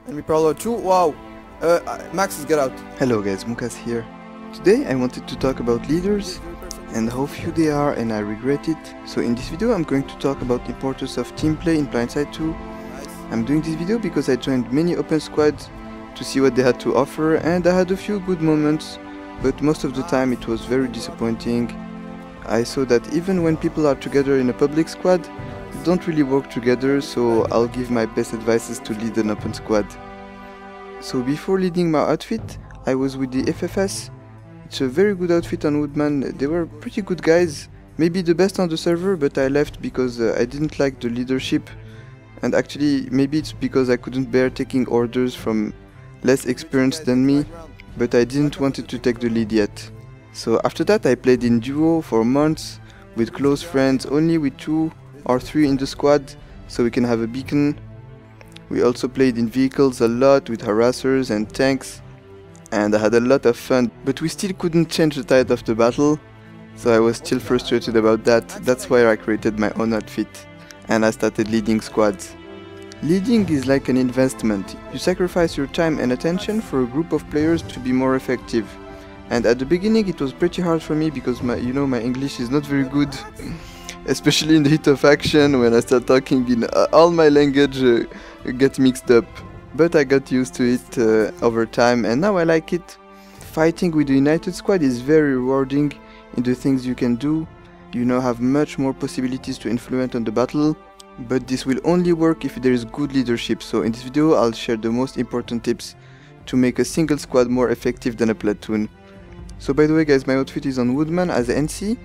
And we parallel 2, wow! Max, get out. Hello guys, Moukass here. Today I wanted to talk about leaders and how few they are, and I regret it. So in this video I'm going to talk about the importance of team play in Planetside 2. I'm doing this video because I joined many open squads to see what they had to offer, and I had a few good moments, but most of the time it was very disappointing. I saw that even when people are together in a public squad, they don't really work together, so I'll give my best advices to lead an open squad. So before leading my outfit, I was with the FFS. It's a very good outfit on Woodman. They were pretty good guys, maybe the best on the server, but I left because I didn't like the leadership. And actually, maybe it's because I couldn't bear taking orders from less experienced than me, but I didn't want to take the lead yet. So after that I played in duo for months, with close friends, only with 2 or 3 in the squad, so we can have a beacon. We also played in vehicles a lot with harassers and tanks, and I had a lot of fun, but we still couldn't change the tide of the battle, so I was still frustrated about that. That's why I created my own outfit, and I started leading squads. Leading is like an investment. You sacrifice your time and attention for a group of players to be more effective. And at the beginning it was pretty hard for me because my English is not very good, especially in the heat of action when I start talking in all my language get mixed up. But I got used to it over time, and now I like it. Fighting with the United Squad is very rewarding in the things you can do. You now have much more possibilities to influence on the battle, but this will only work if there is good leadership. So in this video I'll share the most important tips to make a single squad more effective than a platoon. So by the way guys, my outfit is on Woodman as NC,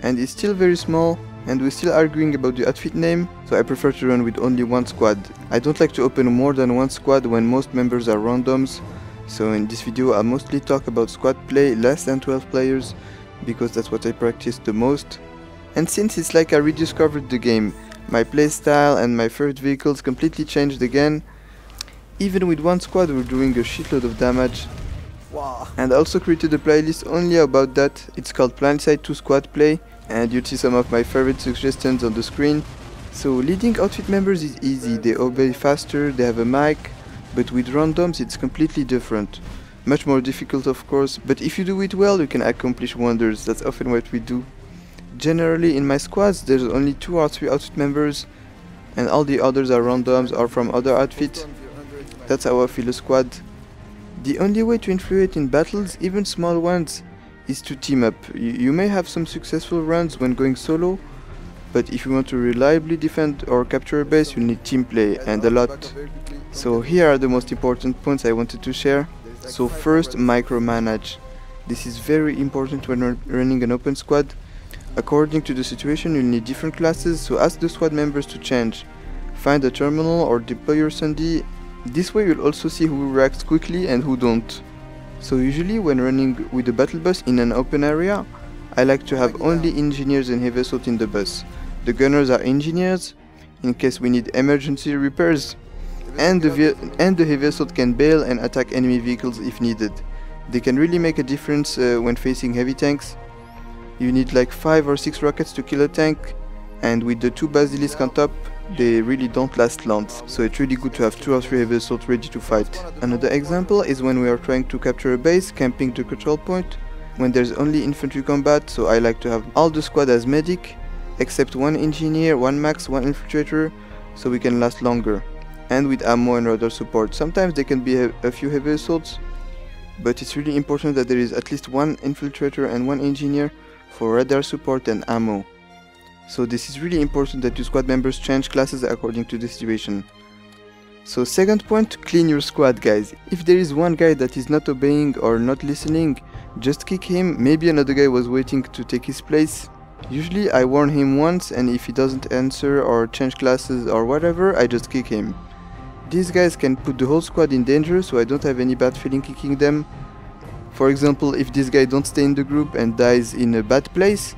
and it's still very small, and we're still arguing about the outfit name, so I prefer to run with only one squad. I don't like to open more than one squad when most members are randoms, so in this video I'll mostly talk about squad play less than 12 players, because that's what I practice the most. And since it's like I rediscovered the game, my playstyle and my favorite vehicles completely changed again. Even with one squad we're doing a shitload of damage. Wow. And I also created a playlist only about that. It's called Planetside 2 Squad Play, and you'll see some of my favorite suggestions on the screen. So leading outfit members is easy, they obey faster, they have a mic, but with randoms it's completely different. Much more difficult of course, but if you do it well you can accomplish wonders. That's often what we do. Generally in my squads there's only 2 or 3 outfit members, and all the others are randoms or from other outfits. That's how I feel a squad. The only way to influence in battles, even small ones, is to team up. You may have some successful runs when going solo, but if you want to reliably defend or capture a base you need team play, and a lot. So here are the most important points I wanted to share. So first, micromanage. This is very important when running an open squad. According to the situation you'll need different classes, so ask the squad members to change. Find a terminal or deploy your Sunday. This way you'll also see who reacts quickly and who don't. So usually when running with a battle bus in an open area, I like to have only engineers and heavy assault in the bus. The gunners are engineers, in case we need emergency repairs, and the heavy assault can bail and attack enemy vehicles if needed. They can really make a difference when facing heavy tanks. You need like 5 or 6 rockets to kill a tank, and with the 2 basilisks on top, they really don't last long, so it's really good to have 2 or 3 heavy assault ready to fight. Another example is when we are trying to capture a base, camping the control point, when there's only infantry combat, so I like to have all the squad as medic, except 1 engineer, 1 max, 1 infiltrator, so we can last longer, and with ammo and radar support. Sometimes there can be a few heavy assaults, but it's really important that there is at least 1 infiltrator and 1 engineer for radar support and ammo. So this is really important that your squad members change classes according to the situation. So second point, clean your squad guys. If there is one guy that is not obeying or not listening, just kick him. Maybe another guy was waiting to take his place. Usually I warn him once, and if he doesn't answer or change classes or whatever, I just kick him. These guys can put the whole squad in danger, so I don't have any bad feeling kicking them. For example, if this guy don't stay in the group and dies in a bad place,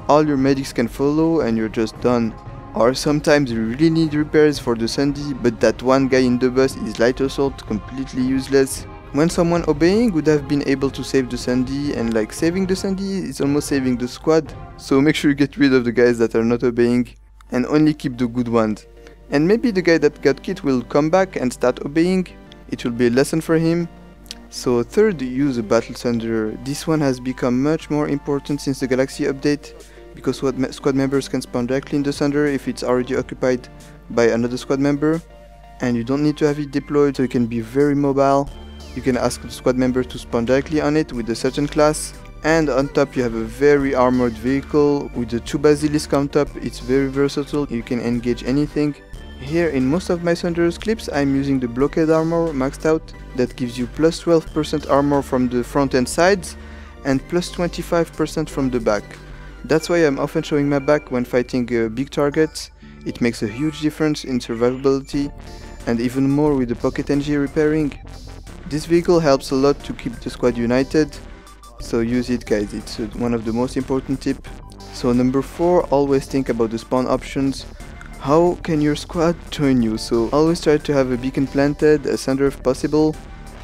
all your medics can follow and you're just done. Or sometimes you really need repairs for the Sunday, but that one guy in the bus is light assault, completely useless. When someone obeying would have been able to save the Sunday, and like saving the Sunday is almost saving the squad, so make sure you get rid of the guys that are not obeying and only keep the good ones. And maybe the guy that got killed will come back and start obeying, it will be a lesson for him. So third, use a battle thunder. This one has become much more important since the Galaxy update, because squad members can spawn directly in the thunder if it's already occupied by another squad member, and you don't need to have it deployed, so you can be very mobile. You can ask the squad member to spawn directly on it with a certain class. And on top you have a very armored vehicle with the 2 basilisk on top. It's very versatile, you can engage anything. Here in most of my Thunders clips I'm using the blockade armor maxed out, that gives you plus 12% armor from the front and sides and plus 25% from the back. That's why I'm often showing my back when fighting big targets. It makes a huge difference in survivability, and even more with the pocket NG repairing. This vehicle helps a lot to keep the squad united, so use it guys, it's one of the most important tips. So number 4, always think about the spawn options. How can your squad join you? So always try to have a beacon planted, a thunder if possible,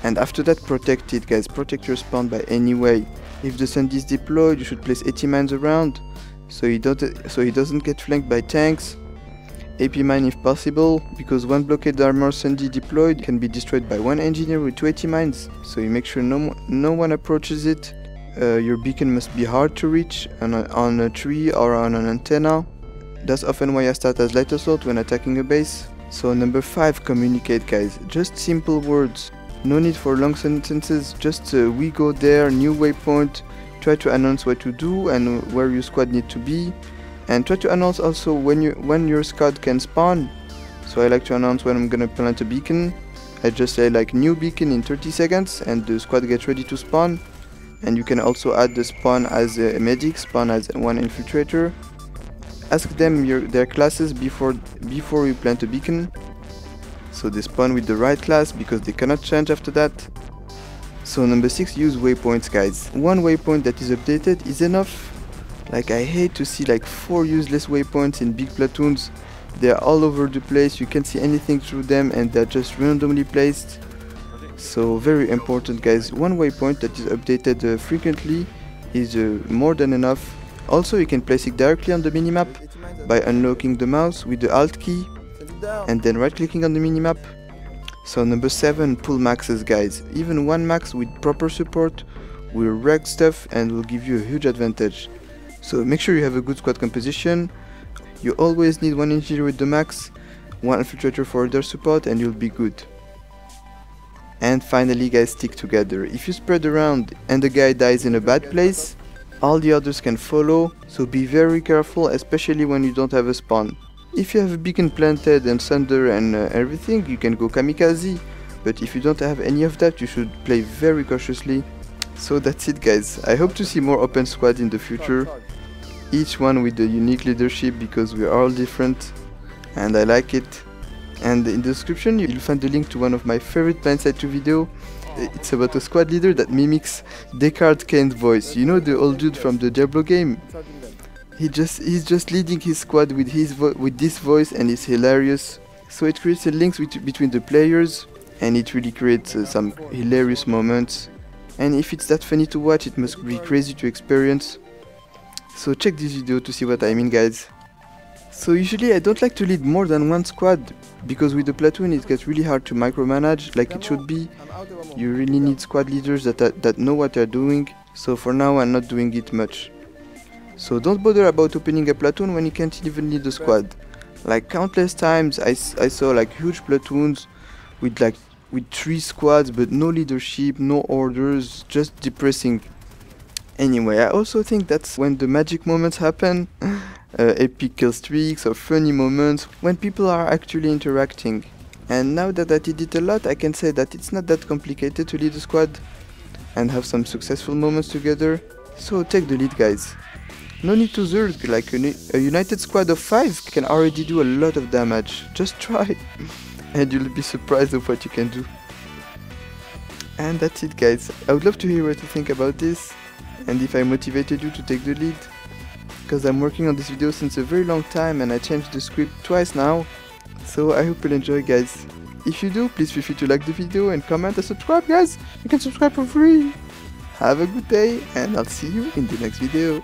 and after that protect it guys, protect your spawn by any way. If the sand is deployed, you should place 80 mines around, so he doesn't get flanked by tanks. AP mine if possible, because one blockade armor Sandy deployed can be destroyed by one engineer with 280 mines, so you make sure no one approaches it. Your beacon must be hard to reach on a tree or on an antenna. That's often why I start as light assault when attacking a base. So number 5, communicate guys, just simple words. No need for long sentences, just we go there, new waypoint, try to announce what to do and where your squad need to be. And try to announce also when your squad can spawn. So I like to announce when I'm gonna plant a beacon. I just say like new beacon in 30 seconds and the squad gets ready to spawn. And you can also add the spawn as a medic, spawn as one infiltrator. Ask them their classes before you plant a beacon, so they spawn with the right class because they cannot change after that. So number 6, use waypoints guys. One waypoint that is updated is enough. Like I hate to see like 4 useless waypoints in big platoons. They're all over the place, you can't see anything through them and they're just randomly placed. So very important guys, one waypoint that is updated frequently is more than enough. Also you can place it directly on the minimap by unlocking the mouse with the Alt key and then right clicking on the minimap. So number 7, pull maxes guys. Even one max with proper support will wreck stuff and will give you a huge advantage. So make sure you have a good squad composition. You always need one engineer with the max, one infiltrator for their support and you'll be good. And finally guys, stick together. If you spread around and the guy dies in a bad place, all the others can follow, so be very careful, especially when you don't have a spawn. If you have a beacon planted and thunder and everything, you can go kamikaze, but if you don't have any of that, you should play very cautiously. So that's it guys, I hope to see more open squads in the future, each one with a unique leadership because we are all different, and I like it. And in the description you'll find the link to one of my favorite Planetside 2 video. It's about a squad leader that mimics Descartes Kane's voice. You know, the old dude from the Diablo game? He's just leading his squad with this voice and it's hilarious. So it creates a link between the players and it really creates some hilarious moments. And if it's that funny to watch, it must be crazy to experience. So check this video to see what I mean guys. So usually I don't like to lead more than one squad, because with the platoon it gets really hard to micromanage like it should be. You really need squad leaders that know what they're doing, so for now I'm not doing it much. So don't bother about opening a platoon when you can't even lead a squad. Like countless times I saw like huge platoons with 3 squads but no leadership, no orders, just depressing. Anyway, I also think that's when the magic moments happen. Epic kill streaks or funny moments when people are actually interacting. And now that I did it a lot, I can say that it's not that complicated to lead a squad and have some successful moments together. So take the lead guys. No need to zerg, like a united squad of 5 can already do a lot of damage. Just try and you'll be surprised of what you can do. And that's it guys, I would love to hear what you think about this and if I motivated you to take the lead. Because I'm working on this video since a very long time and I changed the script twice now. So I hope you'll enjoy guys. If you do, please feel free to like the video and comment and subscribe guys. You can subscribe for free. Have a good day and I'll see you in the next video.